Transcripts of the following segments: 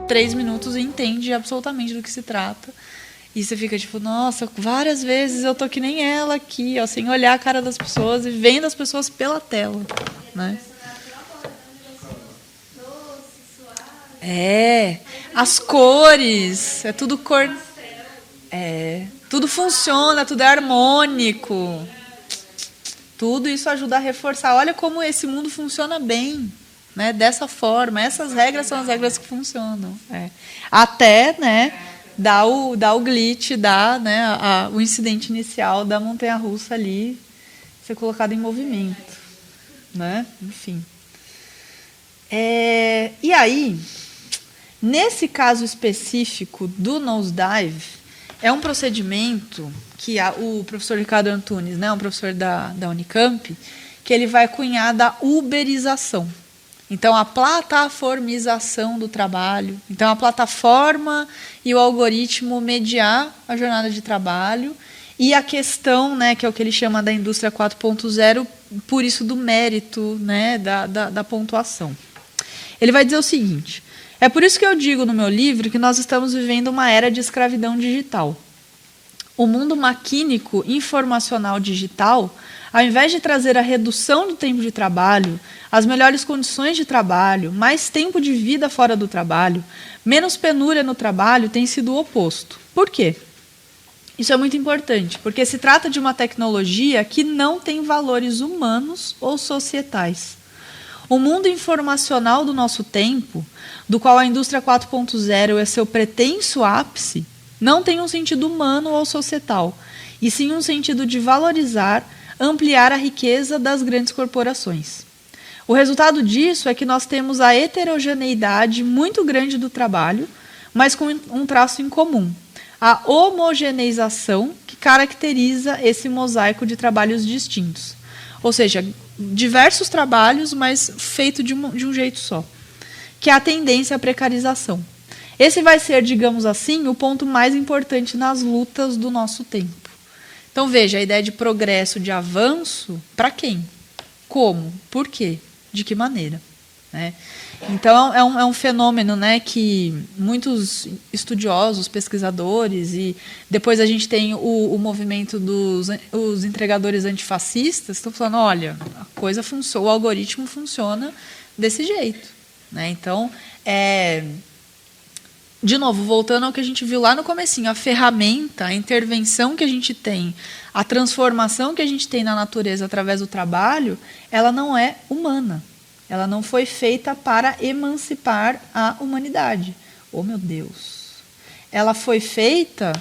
3 minutos e entende absolutamente do que se trata. E você fica tipo, nossa, várias vezes eu tô que nem ela aqui, ó, sem olhar a cara das pessoas e vendo as pessoas pela tela, né? As cores, é tudo cor... tudo funciona, tudo é harmônico. Tudo isso ajuda a reforçar. Olha como esse mundo funciona bem, né? Dessa forma. Essas regras são as regras que funcionam. Até, né, dar o glitch, né, o incidente inicial da montanha-russa ali ser colocado em movimento, né? Enfim. E aí, nesse caso específico do nosedive, é um procedimento que o professor Ricardo Antunes, né, um professor da Unicamp, que ele vai cunhar da uberização. Então, a plataformização do trabalho. Então, a plataforma e o algoritmo mediar a jornada de trabalho e a questão, né, que é o que ele chama da indústria 4.0, por isso do mérito, né, da pontuação. Ele vai dizer o seguinte: é por isso que eu digo no meu livro que nós estamos vivendo uma era de escravidão digital. O mundo maquínico informacional digital, ao invés de trazer a redução do tempo de trabalho, as melhores condições de trabalho, mais tempo de vida fora do trabalho, menos penúria no trabalho, tem sido o oposto. Por quê? Isso é muito importante, porque se trata de uma tecnologia que não tem valores humanos ou societais. O mundo informacional do nosso tempo, do qual a indústria 4.0 é seu pretenso ápice, não tem um sentido humano ou societal, e sim um sentido de valorizar, ampliar a riqueza das grandes corporações. O resultado disso é que nós temos a heterogeneidade muito grande do trabalho, mas com um traço em comum: a homogeneização que caracteriza esse mosaico de trabalhos distintos. Ou seja, diversos trabalhos, mas feito de um jeito só, que é a tendência à precarização. Esse vai ser, digamos assim, o ponto mais importante nas lutas do nosso tempo. Então, veja, a ideia de progresso, de avanço, para quem? Como? Por quê? De que maneira? Né? Então, é um fenômeno, né, que muitos estudiosos, pesquisadores, e depois a gente tem o movimento dos os entregadores antifascistas, estão falando, olha, a coisa funciona, o algoritmo funciona desse jeito. Né? Então, de novo, voltando ao que a gente viu lá no comecinho, a ferramenta, a intervenção que a gente tem, a transformação que a gente tem na natureza através do trabalho, ela não é humana. Ela não foi feita para emancipar a humanidade. Oh, meu Deus! Ela foi feita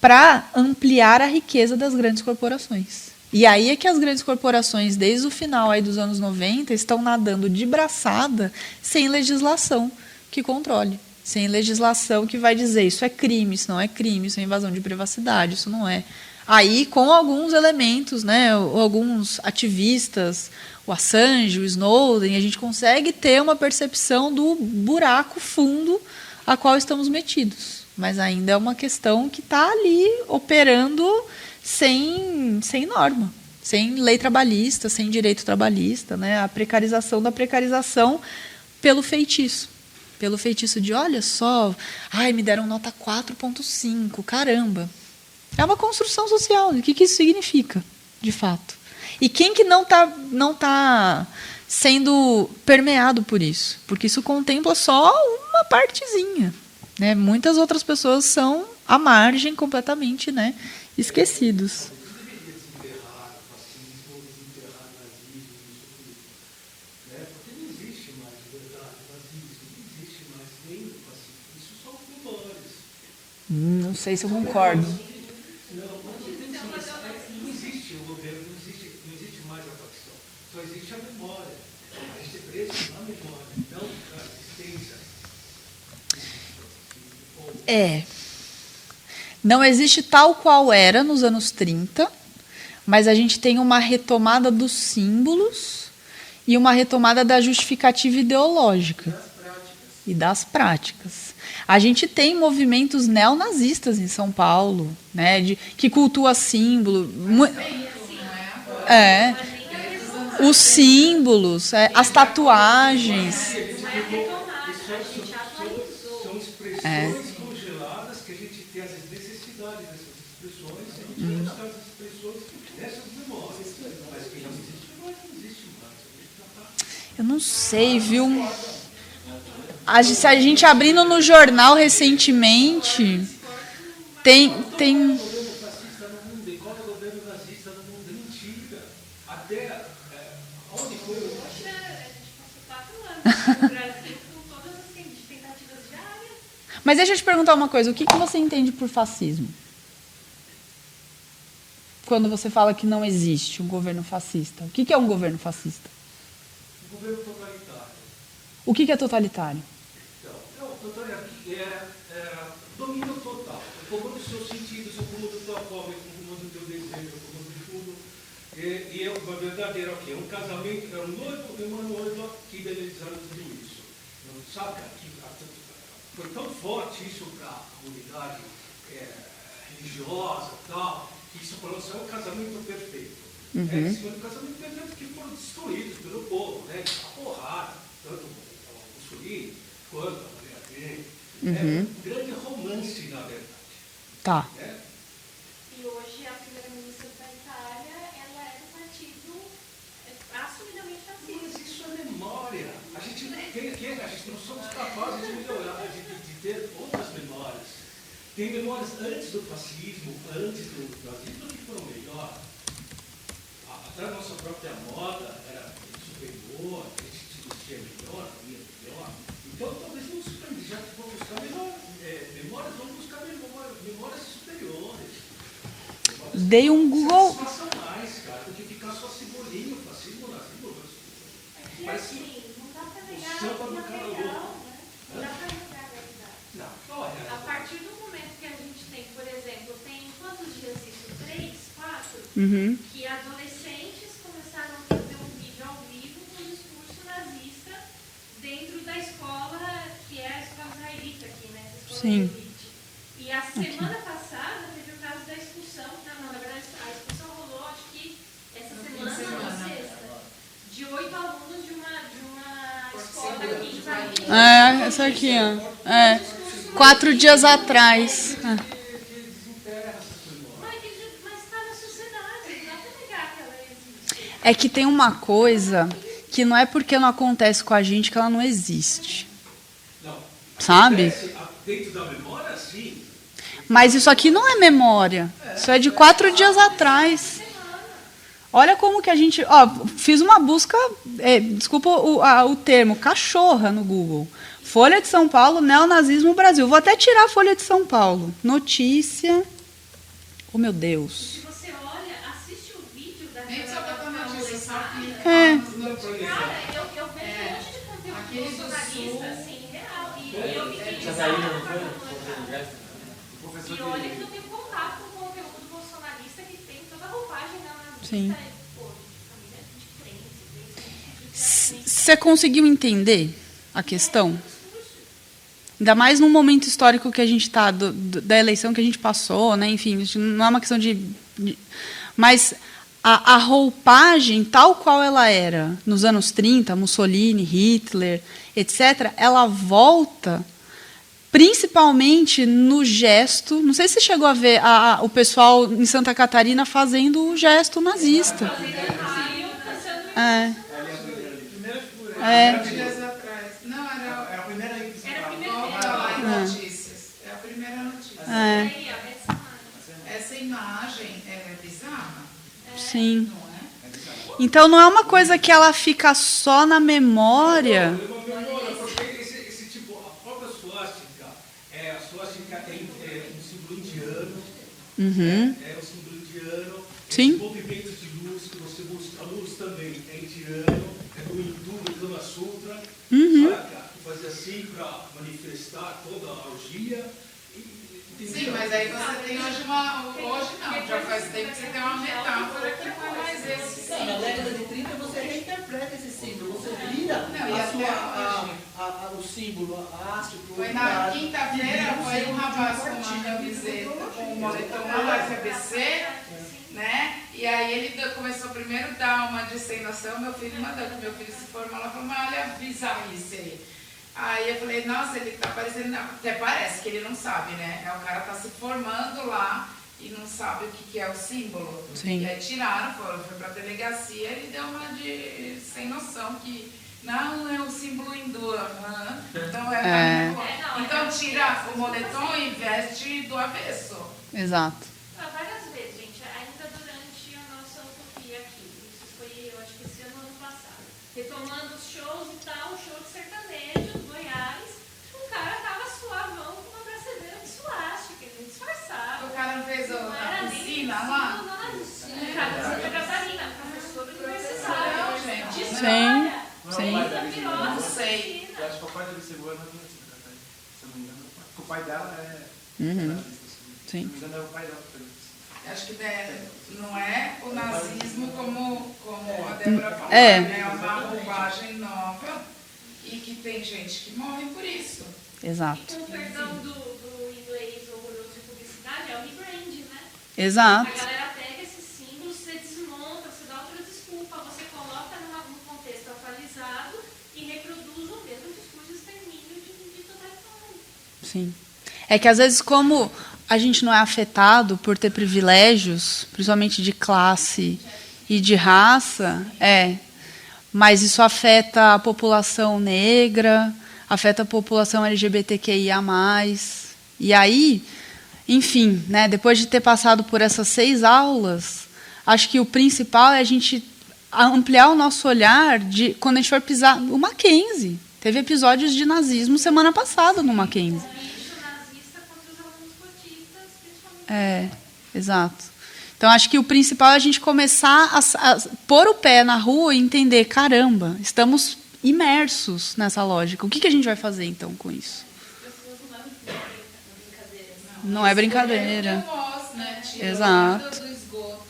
para ampliar a riqueza das grandes corporações. E aí é que as grandes corporações, desde o final aí dos anos 90, estão nadando de braçada sem legislação que controle. Sem legislação que vai dizer isso é crime, isso não é crime, isso é invasão de privacidade, isso não é. Aí, com alguns elementos, né, alguns ativistas, o Assange, o Snowden, a gente consegue ter uma percepção do buraco fundo a qual estamos metidos. Mas ainda é uma questão que está ali operando sem norma, sem lei trabalhista, sem direito trabalhista, né, a precarização da precarização pelo feitiço. Pelo feitiço de, olha só, me deram nota 4.5, caramba. É uma construção social. O que isso significa, de fato? E quem que não tá sendo permeado por isso? Porque isso contempla só uma partezinha. Né? Muitas outras pessoas são à margem, completamente, né, esquecidos. Não sei se eu concordo. Não existe o governo, não existe mais a facção. Só existe a memória. A gente é preso na memória, não na existência. Não existe tal qual era nos anos 30, mas a gente tem uma retomada dos símbolos e uma retomada da justificativa ideológica e das práticas. A gente tem movimentos neonazistas em São Paulo, né, que cultua símbolo. Os símbolos, as tatuagens. São expressões congeladas que a gente tem as necessidades dessas expressões, e a gente vai buscar as expressões dessas memórias. Mas que não existe mais, não existe mais. Eu não sei, viu? Se a gente abrindo no jornal recentemente, tem... O governo fascista no mundo, e qual é o governo nazista no mundo? Mentira. Até onde foi o... Poxa, a gente passou 4 anos no Brasil com todas as tentativas diárias. Mas deixa eu te perguntar uma coisa, o que você entende por fascismo? Quando você fala que não existe um governo fascista. O que é um governo fascista? Um governo totalitário. O que é totalitário? Então, totalitário é domínio total. O comando dos seus sentidos, o comando da tua fome, o comando do teu desejo, o comando de tudo. E é uma verdadeira, ok? Um casamento, é um noivo e uma noiva que idealizaram tudo isso. Não sabe? Foi tão forte isso para a comunidade religiosa e tal, que isso falou assim, é um casamento perfeito. Esse foi um casamento perfeito que foram destruídos pelo povo, né? A porrada, tanto o Mussolini quanto a mulher dele. É um grande romance, na verdade. Tá. E hoje a primeira-ministra da Itália, ela é do partido assumidamente fascista. Mas isso é memória. A gente não somos capazes de melhorar, de ter outras memórias. Tem memórias antes do fascismo, antes do nazismo, que foram melhor. Até a nossa própria moda era superior, a gente se vestia melhor, comia melhor. Então, talvez não surpreenda, já que vão buscar memórias, vamos buscar memórias superiores. Dei um Google. Satisfação mais, cara, do que ficar só simbolinho, fascismo, nazismo. E assim, não dá para negar samba do a cara real, louco. né? Não dá para negar a realidade. Não, qual é A partir do momento que a gente tem, por exemplo, tem quantos dias isso? 3, 4? Que adolescentes começaram a fazer um vídeo ao vivo com um discurso nazista dentro da escola, que é a escola israelita aqui, né? Essa escola Sim. de elite. E a semana passada teve o caso da expulsão, não, na verdade a expulsão rolou, acho que essa semana, na sexta, de 8 alunos de uma escola aqui israelita. Essa aqui, ó. 4 dias atrás. Mas está na sociedade, não dá para negar que ela existe. É que tem uma coisa que não é porque não acontece com a gente que ela não existe. Não. Sabe? Dentro da memória, sim. Mas isso aqui não é memória. Isso é de 4 dias atrás. Olha como que a gente... fiz uma busca, desculpa o termo, cachorra no Google. Folha de São Paulo, neonazismo Brasil. Vou até tirar a Folha de São Paulo. Notícia. Oh, meu Deus. Se você olha, assiste o vídeo da Nem precisa botar notícia, só que... Cara, eu vejo um monte de conteúdo bolsonarista, assim, real. E eu fiquei de cara E olha que eu tenho contato com o conteúdo bolsonarista que tem toda a roupagem nazista. Sim. Pô, família diferente. Você conseguiu entender a questão? Ainda mais num momento histórico que a gente está, da eleição que a gente passou, né? Enfim, isso não é uma questão mas a roupagem, tal qual ela era nos anos 30, Mussolini, Hitler, etc., ela volta principalmente no gesto. Não sei se você chegou a ver o pessoal em Santa Catarina fazendo o gesto nazista. Dias atrás. Não, era a primeira aí que Era a primeira Volta lá em notícias. É a primeira notícia. Essa imagem é bizarra, Sim. não é? Então não é uma coisa que ela fica só na memória. Porque esse tipo, a própria suástica, a suástica é um símbolo indiano. É um símbolo indiano. Sim. Os movimentos de luz que você busca, a luz também é indiano, é do hindu, do Kama Sutra, sabe? Que fazia assim para manifestar toda a orgia. Sim, mas aí você tem hoje hoje não, já faz tempo que você tem uma metáfora que não é mais esse Na símbolo. década de 30 você reinterpreta esse símbolo, você vira Não, e até o símbolo, a haste pro Foi na quinta-feira, foi um rapaz com uma camiseta, com um moletom lá FABC, né? E aí ele começou primeiro a dar uma disseminação, meu filho mandou que meu filho se formou, ela falou, mas olha a bizarrice aí. Aí eu falei, nossa, ele tá parecendo... Não, até parece que ele não sabe, né? O cara tá se formando lá e não sabe o que é o símbolo. Sim. E aí tiraram, foi pra delegacia, ele deu uma de sem noção que não é um símbolo hindu. Então então tira o moletom e veste do avesso. Exato. Várias vezes, gente, ainda durante a nossa utopia aqui. Isso foi, eu acho que esse ano passado. Retomando os shows e tal, show de sertanejo, Goiás, o cara tava suavão com uma braçadeira de suástica, ele disfarçava. O cara não fez Não a era nem piscina piscina, lá? não, cara de Santa Catarina, professor universitário, Não, gente. de Sim. história. Sim. Não sei. Eu acho que o pai deve ser governador, se eu não me engano. Porque o pai dela é... Uhum. Se Sim. não me engano, é o pai dela. Acho que não é o nazismo como a Débora falou, É. né? É uma roupagem nova e que tem gente que morre por isso. Exato. Com o perdão do inglês horroroso de publicidade, é o rebrand, né? Exato. A galera pega esses símbolos, você desmonta, você dá outra desculpa, você coloca num contexto atualizado e reproduz o mesmo discurso de extermínio de totalitário. Sim. É que às vezes, como a gente não é afetado por ter privilégios, principalmente de classe e de raça, mas isso afeta a população negra, afeta a população LGBTQIA+. E aí, enfim, né, depois de ter passado por essas 6 aulas, acho que o principal é a gente ampliar o nosso olhar de quando a gente for pisar no Mackenzie. Teve episódios de nazismo semana passada no Mackenzie. Lixo nazista contra os alunos cotistas, principalmente. Exato. Então, acho que o principal é a gente começar a pôr o pé na rua e entender, caramba, estamos imersos nessa lógica. O que a gente vai fazer, então, com isso? Não é brincadeira. Voz, né? Tira Exato. do esgoto.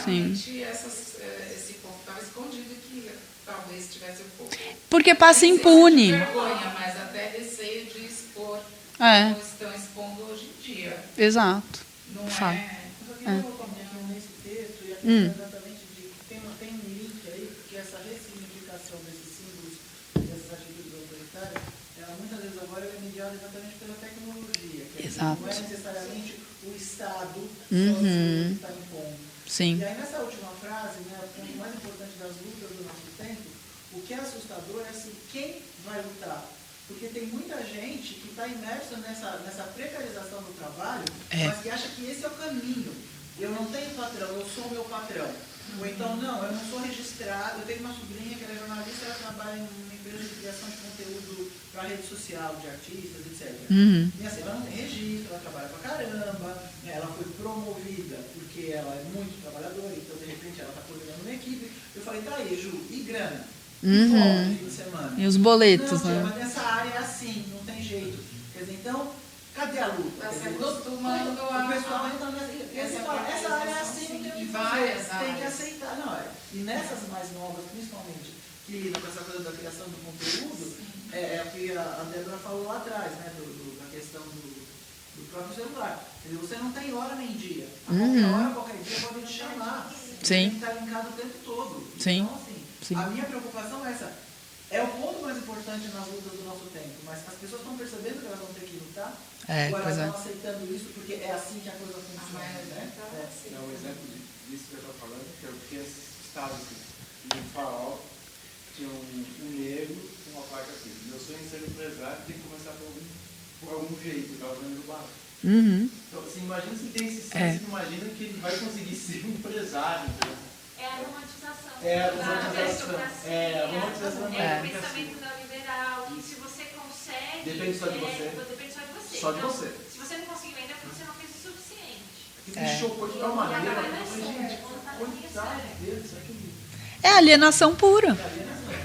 Sim. Realmente, esse povo estava escondido que talvez tivesse um pouco. Porque passa impune. Vergonha, mas até receio de expor É. como estão expondo hoje em dia. Exato. Não Fala. é... Eu só queria colocar um pouquinho nesse texto e a questão exatamente de que tem um link aí, porque essa ressignificação desses símbolos, dessas atitudes autoritárias, ela muitas vezes agora é mediada exatamente pela tecnologia. Que Exato. não é necessariamente o Estado Uhum. sozinho que está impondo. Sim. E aí nessa última frase, né, o ponto mais importante das lutas do nosso tempo, o que é assustador é assim, quem vai lutar? Porque tem muita gente que está imersa nessa precarização do trabalho, mas que acha que esse é o caminho. Eu não tenho patrão, eu sou o meu patrão. Ou então, não, eu não sou registrado. Eu tenho uma sobrinha que ela é jornalista, ela trabalha em uma empresa de criação de conteúdo para rede social, de artistas, etc. E assim, ela não tem registro, ela trabalha pra caramba, né, ela foi promovida porque ela é muito trabalhadora, então de repente ela está coordenando uma equipe. Eu falei, tá aí, Ju, e grana? E folga de fim de semana? E os boletos, Não, tia, né? mas nessa área é assim, não tem jeito. Quer dizer, então, cadê a luta? Tá Quer se dizer, acostumando o pessoal entra essa área é assim, não tem o que várias fazer, tem que áreas. aceitar. Não, e nessas mais novas, principalmente, que lidam com essa coisa da criação do conteúdo, é o que a Débora falou lá atrás, né, da questão do próprio celular. Quer dizer, você não tem hora nem dia. A qualquer hora, qualquer dia, podem te chamar. Você tem que estar linkado o tempo todo. Sim. Então, assim, Sim. a minha preocupação é essa. É o ponto mais importante nas lutas do nosso tempo, mas as pessoas estão percebendo que elas vão ter que lutar, ou elas estão aceitando isso porque é assim que a coisa funciona, né? É um exemplo disso que eu estou falando, que é o que esses estados de um farol tinha um negro com uma placa assim, meu sonho é ser empresário, tem que começar por algum jeito, eu estava vendo no bar. Então, assim, imagina se tem esse senso, imagina que ele vai conseguir ser um empresário. Entendeu? É a romantização. É a da romantização. aristocracia, É a romantização da É o aristocracia. pensamento neoliberal, que se você consegue... Depende só de você. Depende só de você. Só de Então, você. Se você não conseguiu ainda é porque você não fez o suficiente. Porque me chocou de tal maneira, eu falei, gente, coitado dele, será que ele... É alienação pura.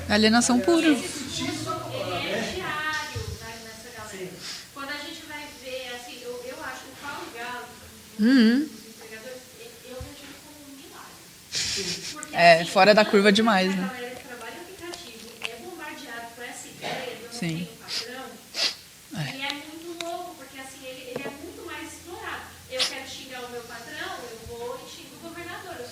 Alienação pura. Ele é diário nessa galera. Quando a gente vai ver, assim, eu acho que o Paulo Galo, dos empregadores, eu vejo ele como um milagre. Porque, assim, fora da curva demais, a né? galera que trabalha no aplicativo é bombardeado com essa ideia de eu não Sim. tenho patrão. E é muito louco, porque assim, ele é muito mais explorado. Eu quero xingar o meu patrão, eu vou e xingo o governador. Eu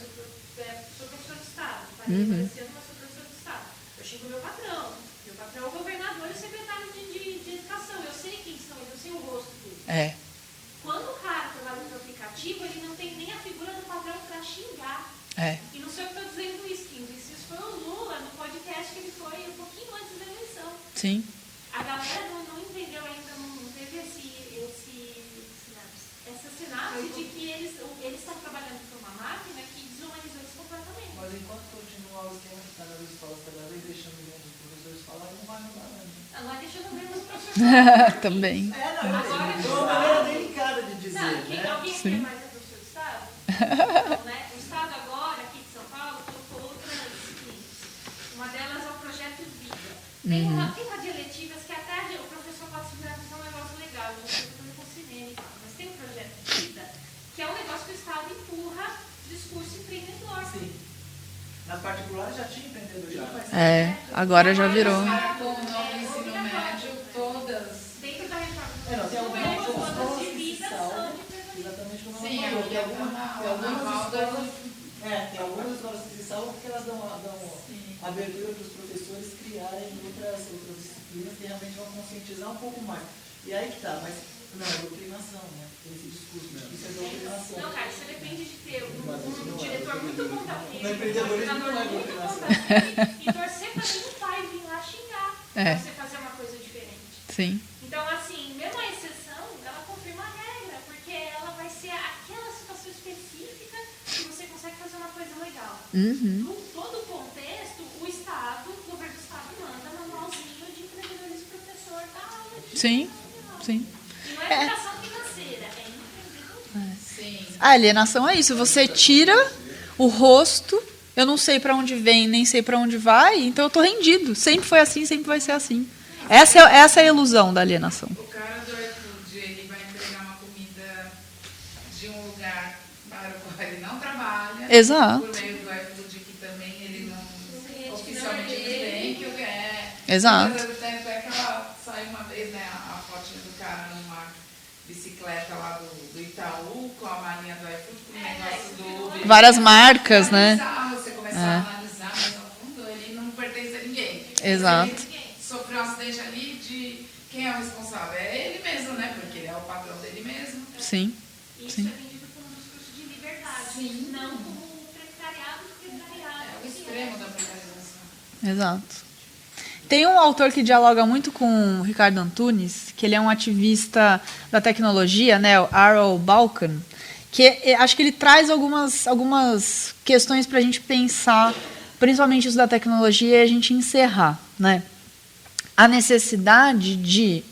sou professor de Estado. Esse ano eu sou professor de Estado. Eu xingo o meu patrão. Eu patrão é o governador e o secretário de educação. Eu sei quem são, eu sei o rosto deles. Quando o cara trabalha no aplicativo, ele não tem nem a figura do patrão para xingar. E não sei o que estou dizendo isso, Kim. Isso foi o Lula no podcast que ele foi um pouquinho antes da eleição. Sim. A galera não entendeu ainda, não teve essa sinapse de que eles estão trabalhando com uma máquina que desumanizou eles completamente. Mas enquanto continuar o esquema que está nas escolas cada vez deixando menos os professores falar, não vai mudar nada. Não vai deixando menos os professores. Também. Agora, É uma maneira delicada de dizer, né? Alguém quer mais é professor do Estado? Não, né? O Estado agora, aqui de São Paulo, colocou outras disciplinas. Uma delas é o projeto Vida. Tem uma de eletivas que até o professor pode se virar que é um negócio legal, eu já estou com cinema e tal, mas tem um projeto Vida, que é um negócio que o Estado empurra discurso empreendedor. Sim. Nas particulares já tinha empreendedorismo, mas Agora já virou. Com o novo ensino médio, todas. Dentro da reforma do tem ensino algumas médio, escolas todas de que se vida salvam, são de empreendedorismo. exatamente como Sim, ela falou. aqui Tem algumas escolas, é tem algumas escolas que se salvam porque elas dão abertura para os professores criarem outras disciplinas que realmente vão conscientizar um pouco mais. E aí que tá, mas não, é doutrinação, né? Tem esse discurso, isso é doutrinação. Não, cara, você depende de ter um diretor muito bom da vida, No empreendedorismo não é muito bom doutrinação. da vida, e torcer para nenhum pai vir lá xingar, pra você fazer uma coisa diferente. Sim. Então, assim, mesmo a exceção, ela confirma a regra, porque ela vai ser aquela situação específica que você consegue fazer uma coisa legal. No todo o contexto, o Estado, o governo do Estado manda manualzinho de empreendedorismo professor da aula de Sim. E não é educação financeira, é empreendedorismo. Sim. A alienação é isso. Você tira o rosto, eu não sei para onde vem, nem sei para onde vai, então eu tô rendido. Sempre foi assim, sempre vai ser assim. Essa é a ilusão da alienação. O cara do iFood, ele vai entregar uma comida de um lugar para o qual ele não trabalha. Exato. Por meio do iFood, que também ele não oficialmente não tem, que o Exato. Até aquela saiu uma vez, né, a fotinha do cara numa bicicleta lá do Itaú, com a malinha do iFood, com o negócio do Uber. Várias marcas, né? Você começar a analisar mais a fundo, ele não pertence a ninguém. Exato. Ele sofreu um acidente ali de quem é o responsável? É ele mesmo, né? Porque ele é o patrão dele mesmo. Sim. Isso é vendido como um discurso de liberdade, não como o precariado. É o extremo da precarização. Exato. Tem um autor que dialoga muito com o Ricardo Antunes, que ele é um ativista da tecnologia, né, o Aaron Balkan, que acho que ele traz algumas questões para a gente pensar, principalmente isso da tecnologia, e a gente encerrar, né? A necessidade de,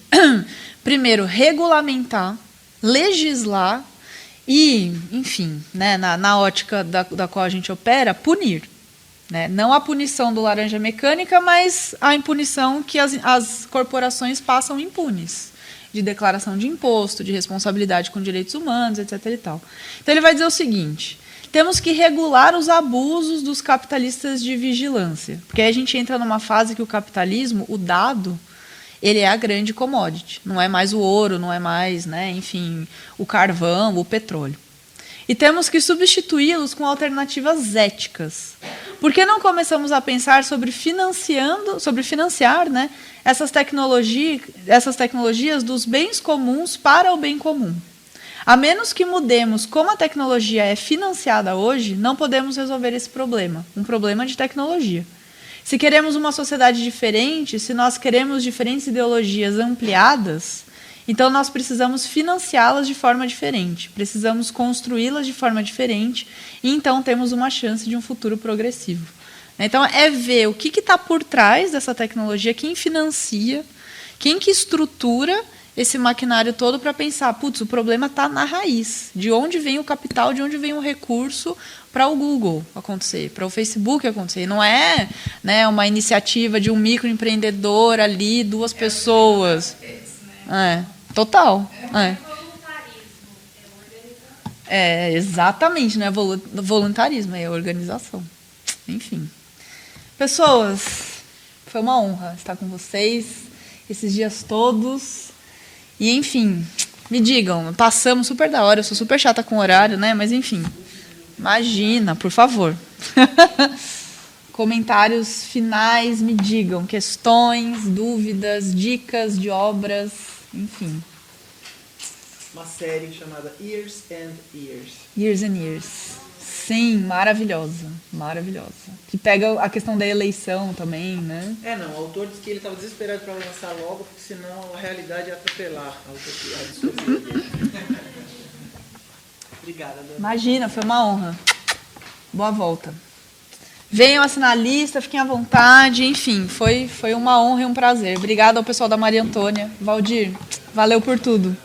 primeiro, regulamentar, legislar e, enfim, né, na ótica da qual a gente opera, punir. Né? Não a punição do laranja mecânica, mas a impunição que as corporações passam impunes, de declaração de imposto, de responsabilidade com direitos humanos, etc. e tal. Então ele vai dizer o seguinte: temos que regular os abusos dos capitalistas de vigilância, porque aí a gente entra numa fase que o capitalismo, o dado, ele é a grande commodity, não é mais o ouro, não é mais, né, enfim, o carvão, o petróleo. E temos que substituí-los com alternativas éticas. Por que não começamos a pensar sobre financiar, né, essas tecnologias dos bens comuns para o bem comum? A menos que mudemos como a tecnologia é financiada hoje, não podemos resolver esse problema, um problema de tecnologia. Se queremos uma sociedade diferente, se nós queremos diferentes ideologias ampliadas, então nós precisamos financiá-las de forma diferente, precisamos construí-las de forma diferente, e então temos uma chance de um futuro progressivo. Então é ver o que está por trás dessa tecnologia, quem financia, quem que estrutura esse maquinário todo para pensar, putz, o problema está na raiz, de onde vem o capital, de onde vem o recurso para o Google acontecer, para o Facebook acontecer. Não é, né, uma iniciativa de um microempreendedor ali, duas pessoas. Total. É voluntarismo, é organização. Exatamente, não é voluntarismo, é organização. Enfim. Pessoas, foi uma honra estar com vocês esses dias todos. E, enfim, me digam, passamos super da hora, eu sou super chata com horário, né? Mas, enfim, imagina, por favor. comentários finais me digam, questões, dúvidas, dicas de obras, enfim. Uma série chamada Years and Years. Years and Years. Sim, maravilhosa, maravilhosa. Que pega a questão da eleição também, né? Não, o autor disse que ele estava desesperado para lançar logo, porque senão a realidade ia atropelar a distopia dele. Obrigada, Dani. Imagina, foi uma honra. Boa volta. Venham assinar a lista, fiquem à vontade, enfim, foi uma honra e um prazer. Obrigada ao pessoal da Maria Antônia. Valdir, valeu por tudo.